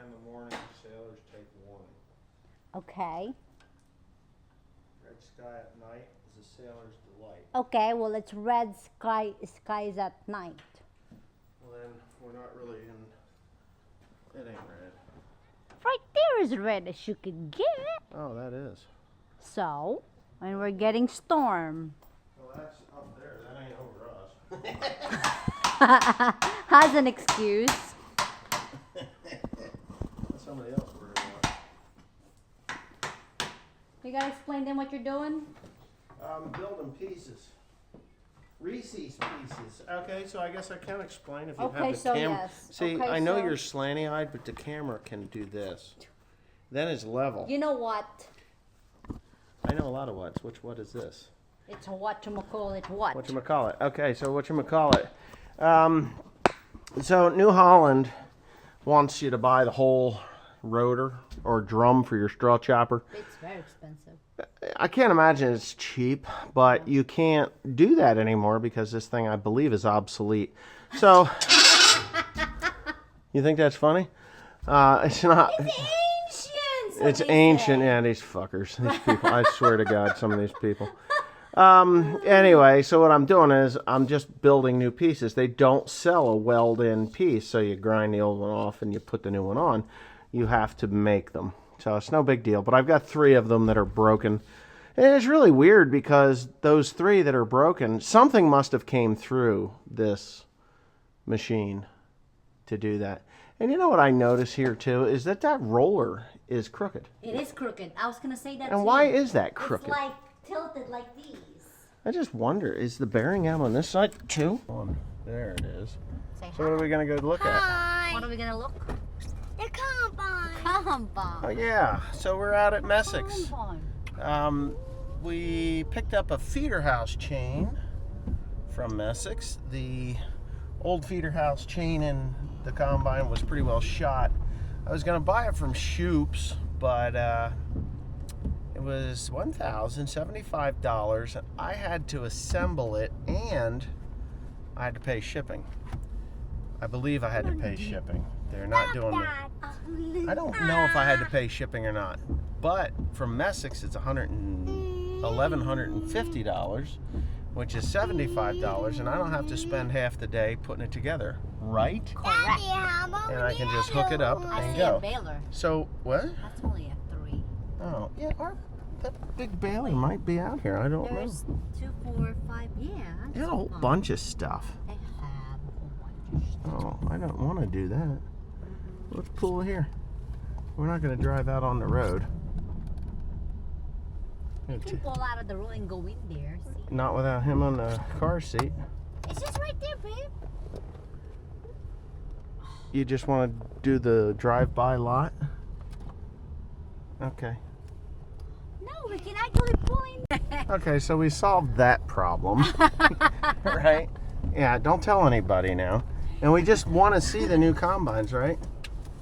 in the morning, sailors take warning. Okay. Red sky at night is a sailor's delight. Okay, well, it's red skies at night. Well, then we're not really in. It ain't red. Right there is red as you could get. Oh, that is. So, and we're getting storm. Well, that's up there. That ain't over us. Has an excuse. Somebody else worried about. You gotta explain them what you're doing? I'm building pieces. Reese's pieces. Okay, so I guess I can explain if you Okay, have the so camera. yes. See, Okay, I know so- you're slanty-eyed, but the camera can do this. Then it's level. You know what? I know a lot of whats. What is this? It's a whatchamacallit what? Whatchamacallit. Okay, so whatchamacallit. So New Holland wants you to buy the whole rotor or drum for your straw chopper. It's very expensive. I can't imagine it's cheap, but you can't do that anymore because this thing, I believe, is obsolete. So, you think that's funny? It's not. It's ancient! so It's they ancient. say. Yeah, these fuckers. These people. I swear to God, some of these people. Anyway, so what I'm doing is I'm just building new pieces. They don't sell a weld-in piece, so you grind the old one off and you put the new one on. You have to make them. So it's no big deal. But I've got 3 of them that are broken. And it's really weird because those 3 that are broken, something must have came through this machine to do that. And you know what I notice here too is that roller is crooked. It is crooked. I was gonna say that. And too. why is that crooked? It's like tilted like these. I just wonder, is the bearing out on this side too? There it is. Say So what are we gonna go look at? Hi. What are we gonna look? The combine. Combine. Oh yeah, so we're out at Messick's. Combine. We picked up a feeder house chain from Messick's. The old feeder house chain in the combine was pretty well shot. I was gonna buy it from Shoop's, but it was $1,075, and I had to assemble it, and I had to pay shipping. I believe I had to pay shipping. They're not doing it. I don't know if I had to pay shipping or not, but from Messick's it's $1,150, which is $75, and I don't have to spend half the day putting it together, right? Daddy, how about And I can just hook it up I and see a go. baler. So what? That's only a 3. Oh yeah, that big baler might be out here. I don't know. There's 2, 4, 5. Yeah. They got a whole bunch of stuff. They have a whole bunch of stuff. Oh, I don't want to do that. Let's pull here. We're not going to drive out on the road. You can pull out of the road and go in there. See? Not without him on the car seat. It's just right there, babe. You just want to do the drive-by lot? Okay. No, we can actually pull in. Okay, so we solved that problem. Right? Yeah, don't tell anybody now. And we just want to see the new combines, right?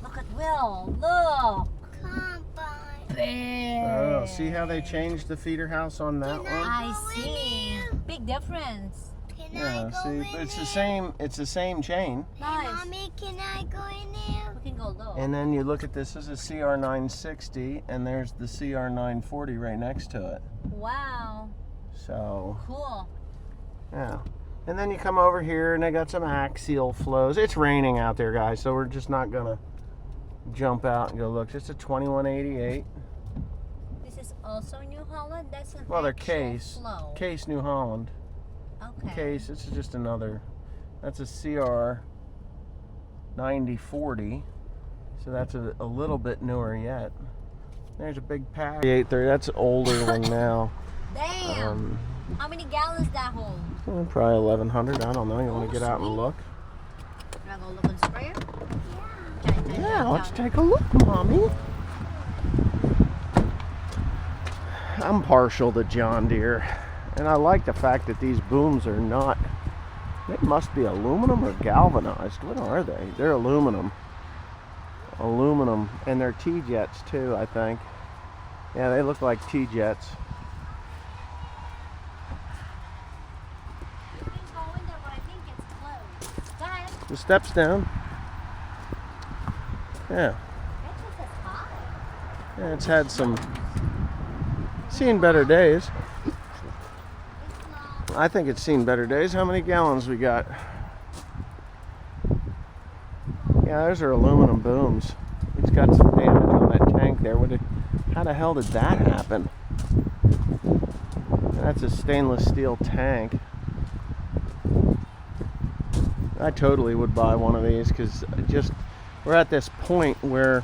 Look at Will. Look. combine? Babe. Oh, see how they changed the feeder house on that one? I see. Big difference. Can Yeah, I go see, in but it's there? the same. It's the same chain. Hey, Nice. Mommy, can I go in there? We can go low. And then you look at this as a CR960, and there's the CR940 right next to it. Wow. So, Cool. yeah. And then you come over here, and they got some axial flows. It's raining out there, guys, so we're just not gonna jump out and go look. It's a 2188. This is also New Holland. That's an Well, they're actual Case. flow. Case New Holland. Okay. Case. This is just another. That's a CR 9040. So that's a little bit newer yet. There's a big pack. 830. That's an older one now. Damn. How many gallons that hold? Probably 1100. I don't know. You want to get out and look? You wanna go look on the sprayer? Yeah, let's take a look, Mommy. I'm partial to John Deere, and I like the fact that these booms are not. They must be aluminum or galvanized. What are they? They're aluminum. Aluminum, and they're T-jets too, I think. Yeah, they look like T-jets. You can go in there, but I think it's closed. Go ahead. The steps down. Yeah. Yeah, it's had seen better days. I think it's seen better days. How many gallons we got? Yeah, those are aluminum booms. It's got some damage on that tank there. How the hell did that happen? That's a stainless steel tank. I totally would buy one of these because we're at this point where,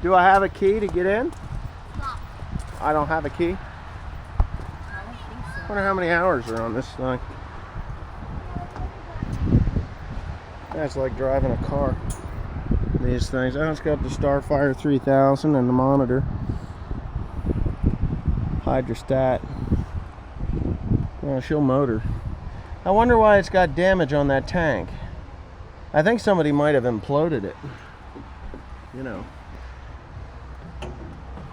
do I have a key to get in? No. I don't have a key. I don't think so. Wonder how many hours are on this thing. That's like driving a car. These things. Oh, it's got the Starfire 3000 and the monitor. Hydrostat. Yeah, she'll motor. I wonder why it's got damage on that tank. I think somebody might have imploded it. You know.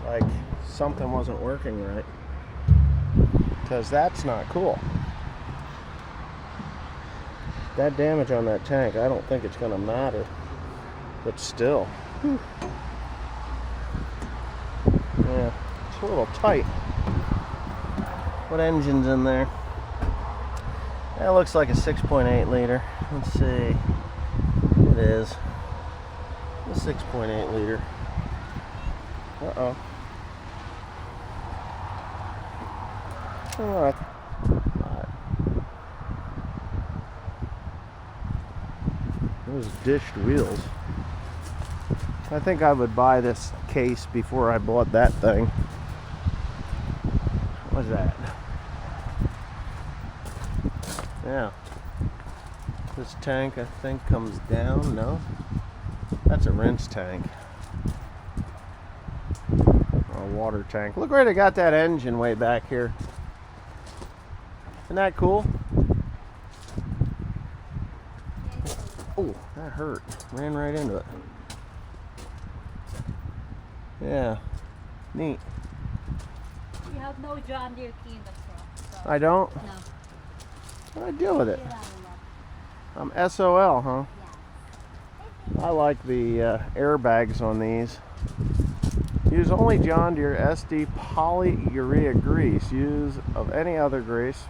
Like something wasn't working right. Because that's not cool. That damage on that tank, I don't think it's going to matter. But still. Yeah, it's a little tight. What engine's in there? That looks like a 6.8 liter. Let's see. It is. A 6.8 liter. Uh-oh. Alright. Those dished wheels. I think I would buy this case before I bought that thing. What's that? Yeah. This tank, I think, comes down. No? That's a rinse tank. Or a water tank. Look where they got that engine way back here. Isn't that cool? Oh, that hurt. Ran right into it. Yeah. Neat. You have no John Deere key in the front. So. I don't? No. What do I do with it? Get out of there. I'm SOL, huh? Yeah. I like the airbags on these. Use only John Deere SD polyurea grease. Use of any other grease.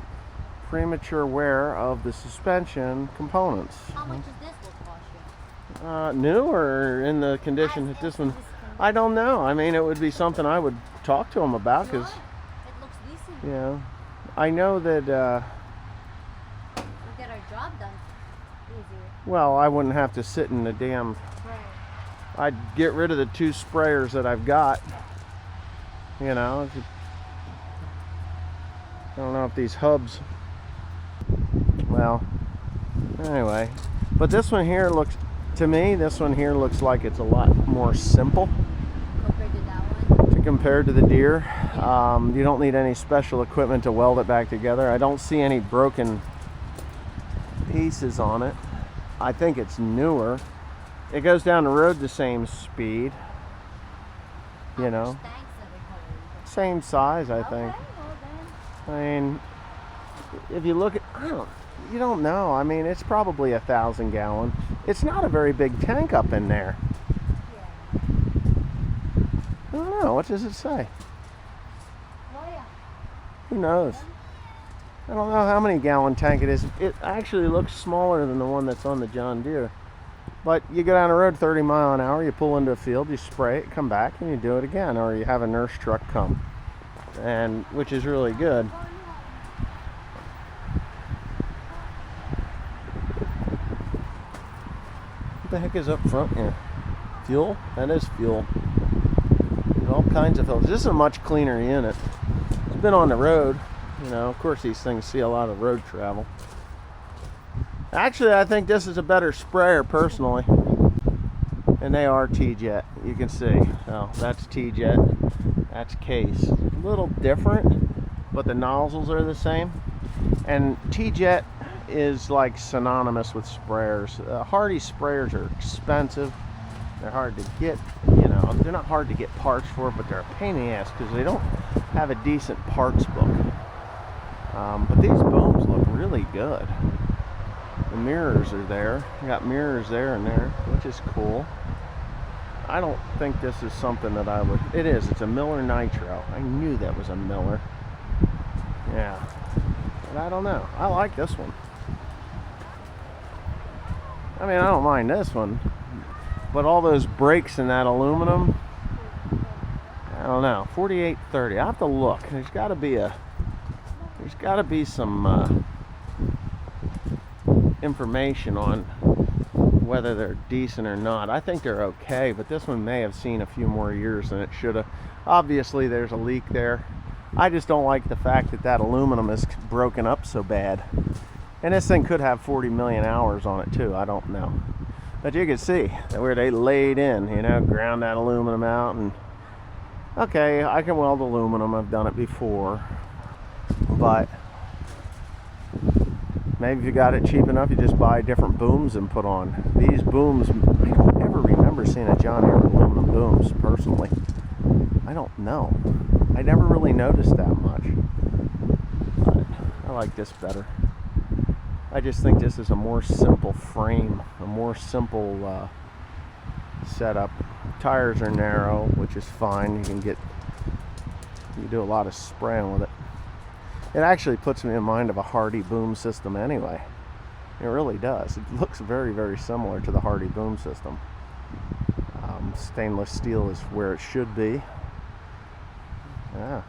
Premature wear of the suspension components. How much is this will cost you? New or in the condition that this one? I don't know. I mean, it would be something I would talk to them about because, It looks decent. you know, I know that. We'll get our job done easier. Well, I wouldn't have to sit in the damn. Right. I'd get rid of the 2 sprayers that I've got. You know, I don't know if these hubs. Well, anyway, but this one here looks, to me, this one here looks like it's a lot more simple Compared to that one. compared to the Deere. You don't need any special equipment to weld it back together. I don't see any broken pieces on it. I think it's newer. It goes down the road the same speed. You know, How much tanks does it hold? same size, I think. Okay, well then. I mean, if you look at, you don't know. I mean, it's probably 1,000 gallon. It's not a very big tank up in there. Yeah. I don't know. What does it say? Oh yeah. Who knows? I don't know how many gallon tank it is. It actually looks smaller than the one that's on the John Deere. But you go down the road 30 mile an hour, you pull into a field, you spray it, come back, and you do it again. Or you have a nurse truck come, and which is really good. What the heck is up front here? Fuel? That is fuel. There's all kinds of fuels. This is a much cleaner unit. It's been on the road. You know, of course these things see a lot of road travel. Actually, I think this is a better sprayer personally. And they are T-Jet. You can see. Oh, that's T-Jet. That's Case. A little different, but the nozzles are the same. And T-Jet is like synonymous with sprayers. Hardy sprayers are expensive. They're hard to get, you know, they're not hard to get parts for, but they're a pain in the ass because they don't have a decent parts book. But these booms look really good. The mirrors are there. You got mirrors there and there, which is cool. I don't think this is something that I would. It is. It's a Miller Nitro. I knew that was a Miller. Yeah. But I don't know. I like this one. I mean, I don't mind this one. But all those brakes in that aluminum, I don't know. 4830. I have to look. There's got to be some information on whether they're decent or not. I think they're okay, but this one may have seen a few more years than it should have. Obviously, there's a leak there. I just don't like the fact that that aluminum is broken up so bad. And this thing could have 40 million hours on it too. I don't know. But you can see where they laid in, you know, ground that aluminum out. And okay, I can weld aluminum. I've done it before. But maybe if you got it cheap enough, you just buy different booms and put on. These booms, I don't ever remember seeing a John Deere with aluminum booms, personally. I don't know. I never really noticed that much. But I like this better. I just think this is a more simple frame, a more simple setup. Tires are narrow, which is fine. You can do a lot of spraying with it. It actually puts me in mind of a Hardy boom system anyway. It really does. It looks very, very similar to the Hardy boom system. Stainless steel is where it should be. Yeah.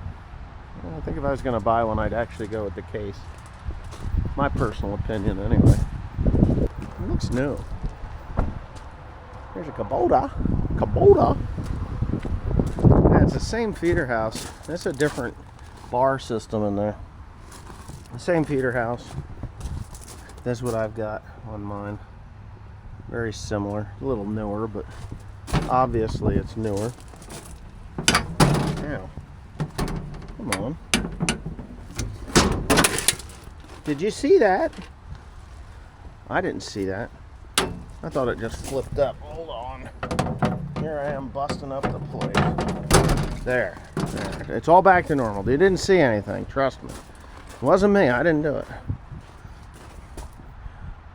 I think if I was going to buy one, I'd actually go with the case. My personal opinion, anyway. It looks new. Here's a Kubota. Yeah, it's the same feeder house. That's a different bar system in there. The same feeder house. That's what I've got on mine. Very similar. A little newer, but obviously it's newer. Now, come on. Did you see that? I didn't see that. I thought it just flipped up. Hold on. Here I am busting up the place. There. It's all back to normal. You didn't see anything. Trust me. It wasn't me. I didn't do it.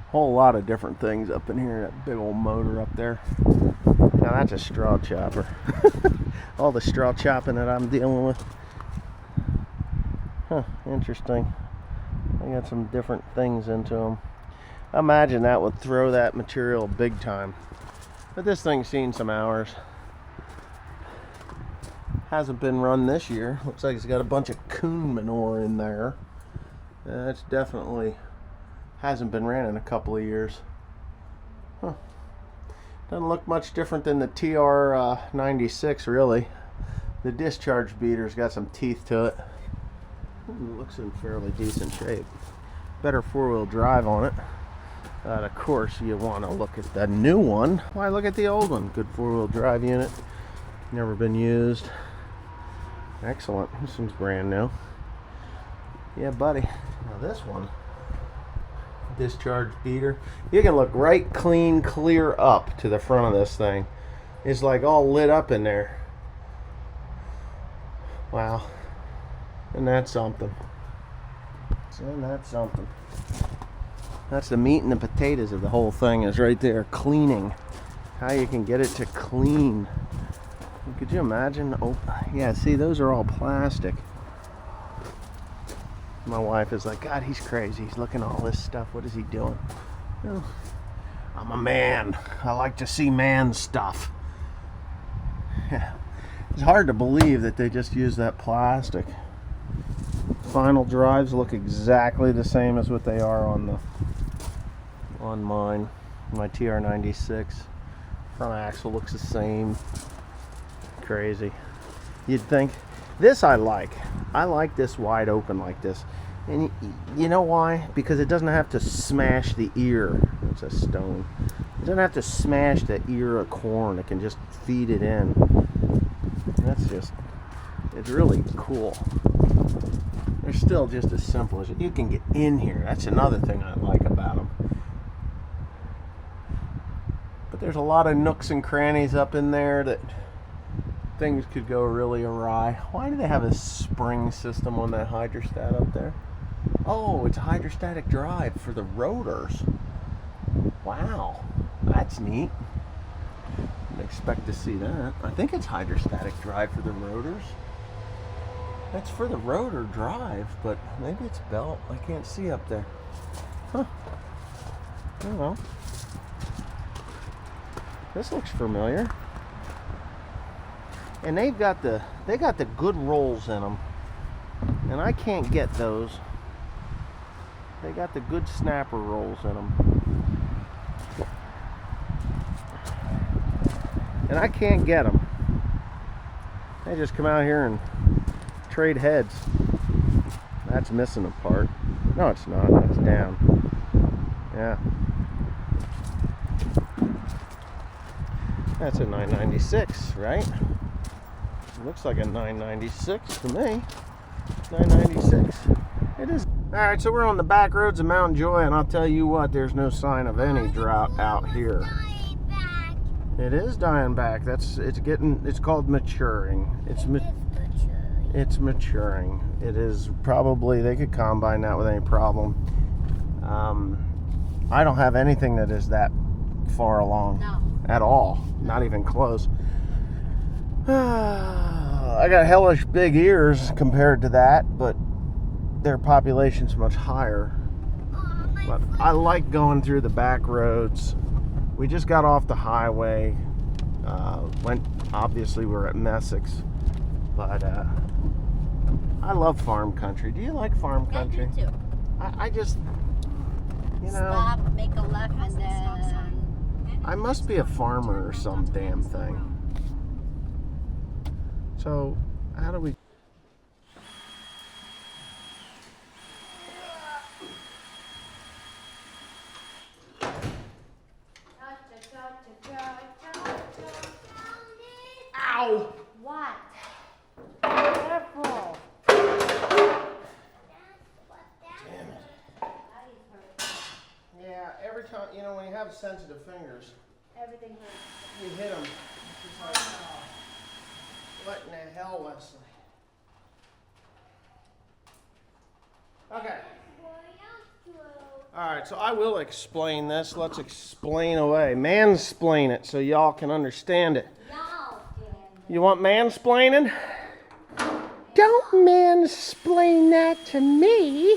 Whole lot of different things up in here. That big old motor up there. Now that's a straw chopper. All the straw chopping that I'm dealing with. Huh. Interesting. They got some different things into them. I imagine that would throw that material big time. But this thing's seen some hours. Hasn't been run this year. Looks like it's got a bunch of coon manure in there. That's definitely hasn't been ran in a couple of years. Huh. Doesn't look much different than the TR96 really. The discharge beater's got some teeth to it. It looks in fairly decent shape. Better four-wheel drive on it. Of course, you want to look at the new one. Why look at the old one? Good four-wheel drive unit. Never been used. Excellent. This one's brand new. Yeah, buddy. Now this one, discharge beater. You can look right clean, clear up to the front of this thing. It's like all lit up in there. Wow. And that's something. And that's something. That's the meat and the potatoes of the whole thing is right there. Cleaning. How you can get it to clean. Could you imagine? Oh, yeah, see, those are all plastic. My wife is like, God, he's crazy. He's looking at all this stuff. What is he doing? Well, I'm a man. I like to see man stuff. Yeah. It's hard to believe that they just use that plastic. Final drives look exactly the same as what they are on mine. My TR96. Front axle looks the same. Crazy. You'd think. This I like. I like this wide open like this. And you know why? Because it doesn't have to smash the ear. It's a stone. It doesn't have to smash the ear of corn. It can just feed it in. That's just, it's really cool. They're still just as simple as you can get in here. That's another thing I like about them. But there's a lot of nooks and crannies up in there that things could go really awry. Why do they have a spring system on that hydrostat up there? Oh, it's a hydrostatic drive for the rotors. Wow, that's neat. Wouldn't expect to see that. I think it's hydrostatic drive for the rotors. That's for the rotor drive, but maybe it's belt. I can't see up there. Huh. Oh well. This looks familiar. And they got the good rolls in them. And I can't get those. They got the good snapper rolls in them. And I can't get them. They just come out here and trade heads. That's missing a part. No, it's not. That's down. Yeah. That's a 996, right? It looks like a 996 to me. 996. It is. Alright, so we're on the back roads of Mount Joy, and I'll tell you what, there's no sign of any drought out here. It is dying back. It's called maturing. It's maturing. It is probably, they could combine that with any problem. I don't have anything that is that far along. No. At all. Not even close. I got hellish big ears compared to that, but their population's much higher. But I like going through the back roads. We just got off the highway. Obviously we're at Messick's, but I love farm country. Do you like farm country? I do too. I just, you know, Stop, make a left, and then. I must be a farmer or some damn thing. So, how do we... Ow! What? Careful. Yeah, every time, you know, when you have sensitive fingers, Everything hurts. you hit them. It's just like, oh, what in the hell, Wesley? Okay. All right, so I will explain this. Let's explain away. Mansplain it so y'all can understand it. You want mansplaining? Don't mansplain that to me.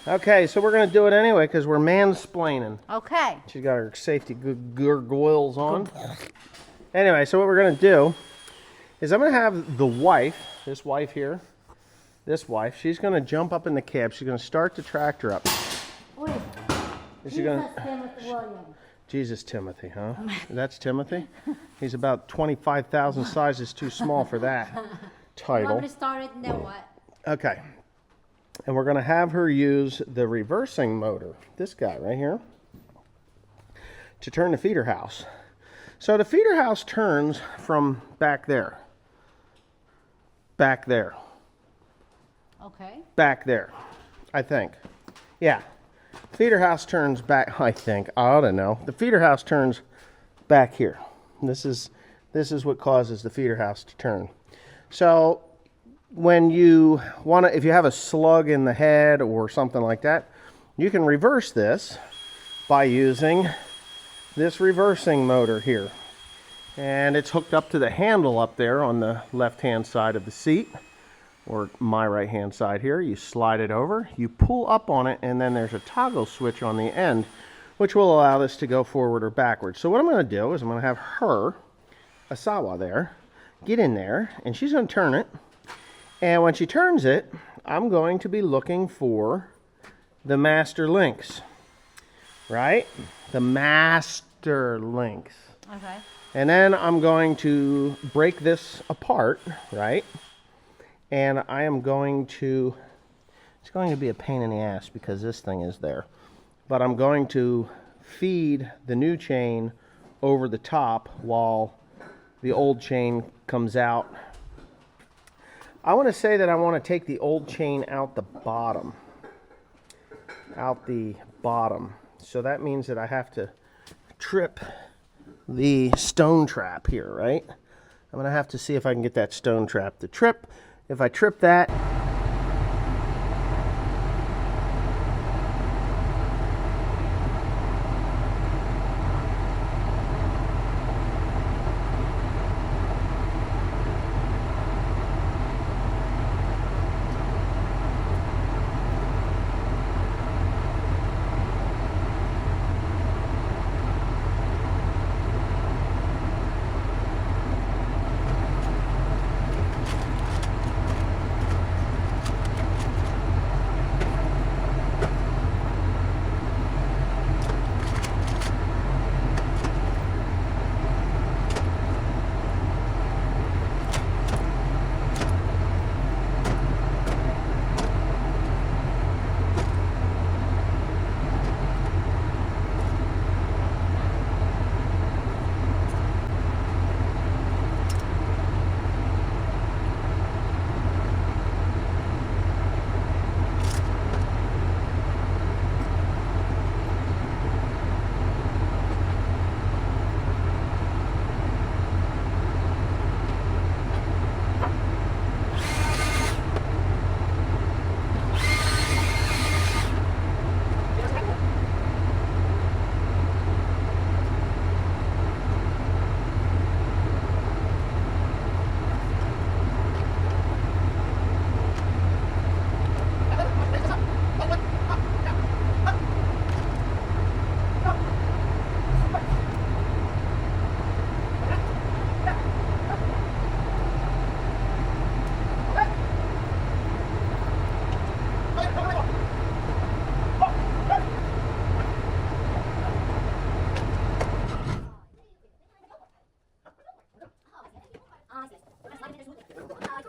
Okay, so we're going to do it anyway because we're mansplaining. Okay. She's got her safety gargoyles on. Anyway, so what we're going to do is I'm going to have the wife, this wife here, she's going to jump up in the cab. She's going to start the tractor up. Wait. Is she gonna, Timothy William. Jesus Timothy, huh? That's Timothy? He's about 25,000 sizes too small for that You title. want me to start it and then what? Okay. And we're going to have her use the reversing motor, this guy right here, to turn the feeder house. So the feeder house turns from back there. Back there. Okay. Back there, I think. Yeah. Feeder house turns back, I think. I ought to know. The feeder house turns back here. This is what causes the feeder house to turn. So when you want to, if you have a slug in the head or something like that, you can reverse this by using this reversing motor here. And it's hooked up to the handle up there on the left-hand side of the seat, or my right-hand side here. You slide it over, you pull up on it, and then there's a toggle switch on the end, which will allow this to go forward or backwards. So what I'm going to do is I'm going to have her, Asawa there, get in there, and she's going to turn it. And when she turns it, I'm going to be looking for the master links, right? The master links. Okay. And then I'm going to break this apart, right? And I am going to, it's going to be a pain in the ass because this thing is there. But I'm going to feed the new chain over the top while the old chain comes out. I want to say that I want to take the old chain out the bottom. So that means that I have to trip the stone trap here, right? I'm going to have to see if I can get that stone trap to trip. If I trip that,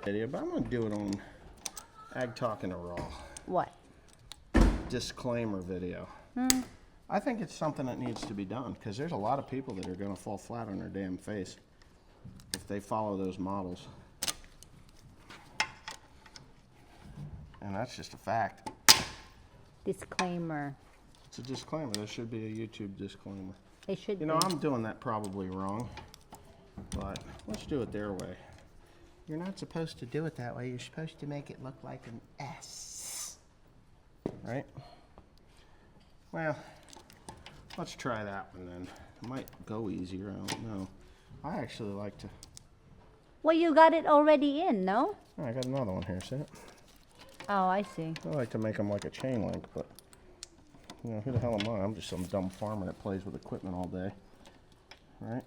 Video, but I'm gonna do it on Ag Talking to Raw. What? Disclaimer video. I think it's something that needs to be done because there's a lot of people that are gonna fall flat on their damn face if they follow those models. And that's just a fact. Disclaimer. It's a disclaimer. There should be a YouTube disclaimer. It should You know, be. I'm doing that probably wrong, but let's do it their way. You're not supposed to do it that way. You're supposed to make it look like an S. Right? Well, let's try that one then. It might go easier. I don't know. I actually like to. Well, you got it already in, no? Oh, I got another one here. See it? Oh, I see. I like to make them like a chain link, but you know, who the hell am I? I'm just some dumb farmer that plays with equipment all day. Right?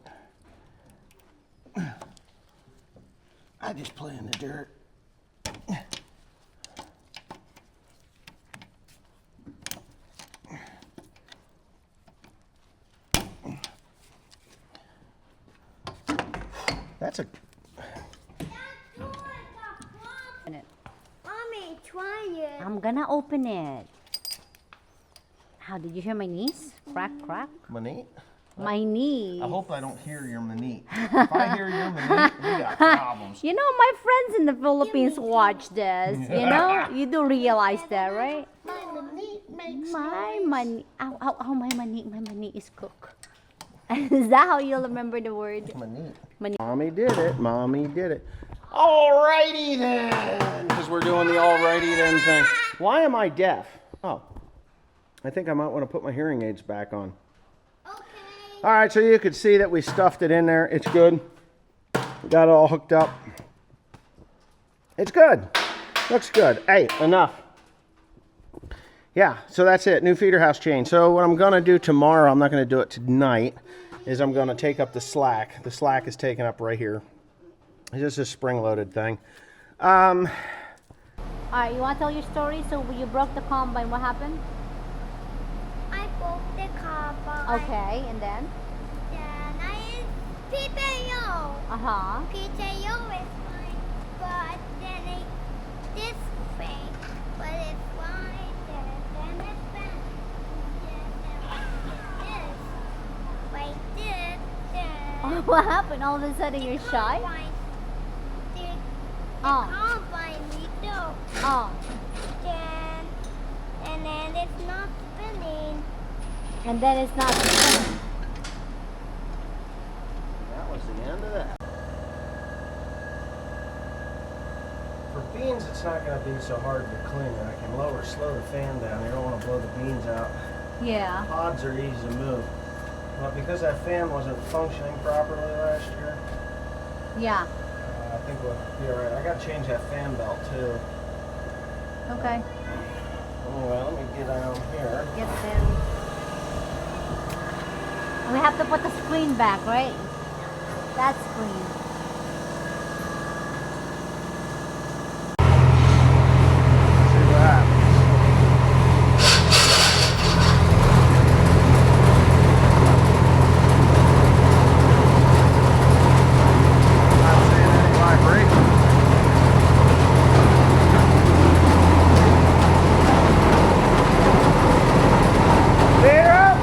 I just play in the dirt. That's a Open it. Mommy, try it. I'm gonna open it. How did you hear my niece? Crack, crack. manite. My niece. I hope I don't hear your manite. If I hear your manite, we got problems. You know, my friends in the Philippines watch this. You know, you do realize that, right? My manite makes My money. Oh, my money is cooked. Is that how you'll remember the word? manite. Manite. Mommy did it. Mommy did it. Alrighty then, because we're doing the alrighty then thing. Why am I deaf? Oh, I think I might want to put my hearing aids back on. Okay. All right, so you could see that we stuffed it in there. It's good. We got it all hooked up. It's good. Looks good. Hey, enough. Yeah, so that's it. New feeder house chain. So what I'm going to do tomorrow, I'm not going to do it tonight, is I'm going to take up the slack. The slack is taken up right here. It's just a spring-loaded thing. All right, you want to tell your story? So you broke the combine. What happened? I broke the combine. Okay, and then? Then I PPO. Uh-huh. PTO is fine, but then this thing, but it's fine there. Then it's back. Then this, like this, then. What happened? All of a sudden you're shy? Combine, the Oh. combine needle. Oh. Then, and then it's not spinning. And then it's not. That was the end of that. For beans, it's not going to be so hard to clean. I can slow the fan down. You don't want to blow the beans out. Yeah. Pods are easy to move. But because that fan wasn't functioning properly last year, Yeah. I think we'll be alright. I got to change that fan belt too. Okay. Anyway, let me get down here. Get them. We have to put the screen back, right? That screen. See what happens. Not seeing any vibration. Clear up.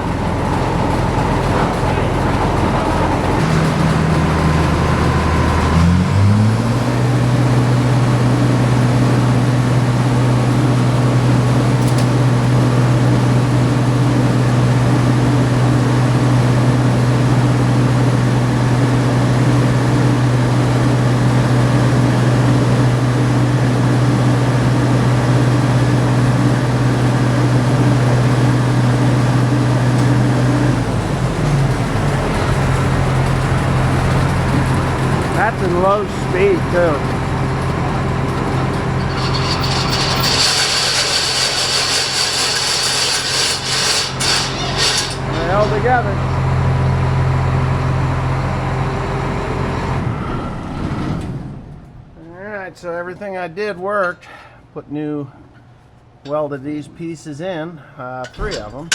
That's in low speed too. They're held together. Alright, so everything I did worked. Put welded these pieces in, 3 of them.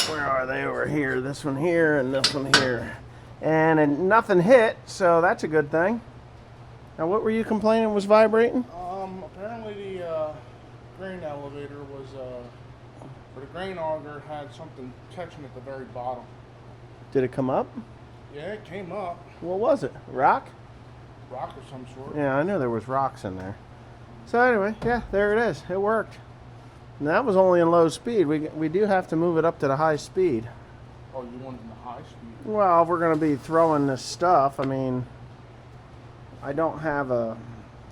Where are they? Over here. This one here and this one here. And nothing hit, so that's a good thing. Now, what were you complaining was vibrating? Apparently the grain elevator was, or the grain auger had something catching at the very bottom. Did it come up? Yeah, it came up. What was it? Rock? Rock of some sort. Yeah, I knew there was rocks in there. So anyway, yeah, there it is. It worked. And that was only in low speed. We do have to move it up to the high speed. Oh, you wanted the high speed? Well, if we're going to be throwing this stuff, I mean, I don't have a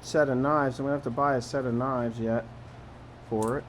set of knives. I'm going to have to buy a set of knives yet for it.